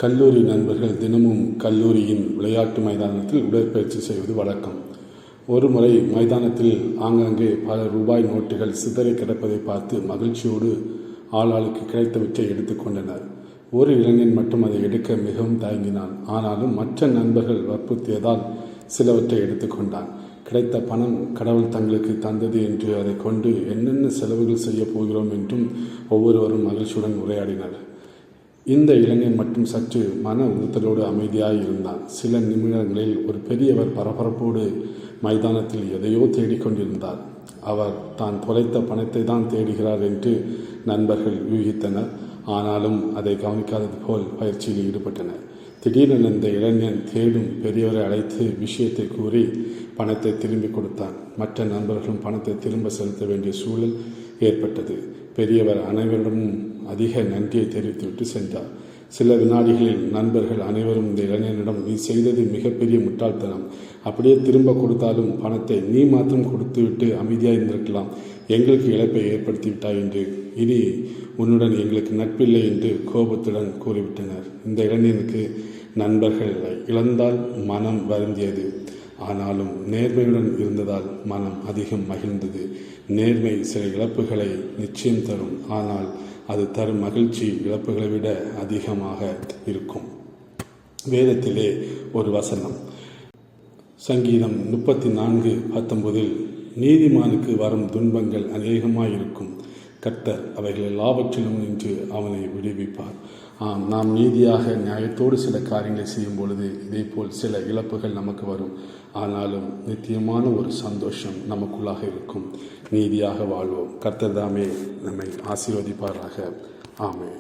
கல்லூரி நண்பர்கள் தினமும் கல்லூரியின் விளையாட்டு மைதானத்தில் உடற்பயிற்சி செய்வது வழக்கம். ஒரு முறை மைதானத்தில் ஆங்காங்கே பல ரூபாய் நோட்டுகள் சிதறி கிடப்பதை பார்த்து மகிழ்ச்சியோடு ஆளாளுக்கு கிடைத்தவற்றை எடுத்துக்கொண்டனர். ஒரு இளைஞன் மட்டும் அதை எடுக்க மிகவும் தயங்கினான். ஆனாலும் மற்ற நண்பர்கள் வற்புறுத்தியதால் சிலவற்றை எடுத்துக்கொண்டான். கிடைத்த பணம் கடவுள் தங்களுக்கு தந்தது என்று அதை கொண்டு என்னென்ன செலவுகள் செய்ய போகிறோம் என்றும் ஒவ்வொருவரும் மகிழ்ச்சியுடன் உரையாடினர். இந்த இளைஞன் மட்டும் சற்று மன உறுத்தலோடு அமைதியாய் இருந்தான். சில நிமிடங்களில் ஒரு பெரியவர் பரபரப்போடு மைதானத்தில் எதையோ தேடிக்கொண்டிருந்தார். அவர் தான் தொலைத்த பணத்தை தான் தேடுகிறார் என்று நண்பர்கள் யூகித்தனர். ஆனாலும் அதை கவனிக்காதது போல் பயிற்சியில் ஈடுபட்டனர். திடீரென இந்த இளைஞன் தேடும் பெரியவரை அழைத்து விஷயத்தை கூறி பணத்தை திரும்பி கொடுத்தான். மற்ற நண்பர்களும் பணத்தை திரும்ப செலுத்த வேண்டிய சூழல் ஏற்பட்டது. பெரியவர் அனைவரிடமும் அதிக நன்றியை தெரிவித்துவிட்டு சென்றார். சில வினாடிகளில் நண்பர்கள் அனைவரும் இந்த இளைஞனிடம், நீ செய்தது மிகப்பெரிய முட்டாள்தனம், அப்படியே திரும்ப கொடுத்தாலும் பணத்தை நீ மாத்திரம் கொடுத்துவிட்டு அமைதியாக இருந்திருக்கலாம், எங்களுக்கு இழப்பை ஏற்படுத்திவிட்டாய் என்று, இனி உன்னுடன் எங்களுக்கு நட்பில்லை என்று கோபத்துடன் கூறிவிட்டனர். இந்த இளைஞனுக்கு நண்பர்கள் இழந்தால் மனம் வருந்தியது. ஆனாலும் நேர்மையுடன் இருந்ததால் மனம் அதிகம் மகிழ்ந்தது. நேர்மை சில இழப்புகளை நிச்சயம் தரும், ஆனால் அது தரும் மகிழ்ச்சி இழப்புகளை விட அதிகமாக இருக்கும். வேதத்திலே ஒரு வசனம், சங்கீதம் 34:19, நீதிமானுக்கு வரும் துன்பங்கள் அநேகமாயிருக்கும், கர்த்தர் அவைகள் எல்லாவற்றிலும் நின்று அவனை விடுவிப்பார். நாம் நீதியாக நியாயத்தோடு சில காரியங்களை செய்யும் பொழுது இதேபோல் சில இழப்புகள் நமக்கு வரும். ஆனாலும் நித்தியமான ஒரு சந்தோஷம் நமக்குள்ளாக இருக்கும். நீதியாக வாழ்வோம். கர்த்தர் தாமே நம்மை ஆசீர்வதிப்பாராக. ஆமென்.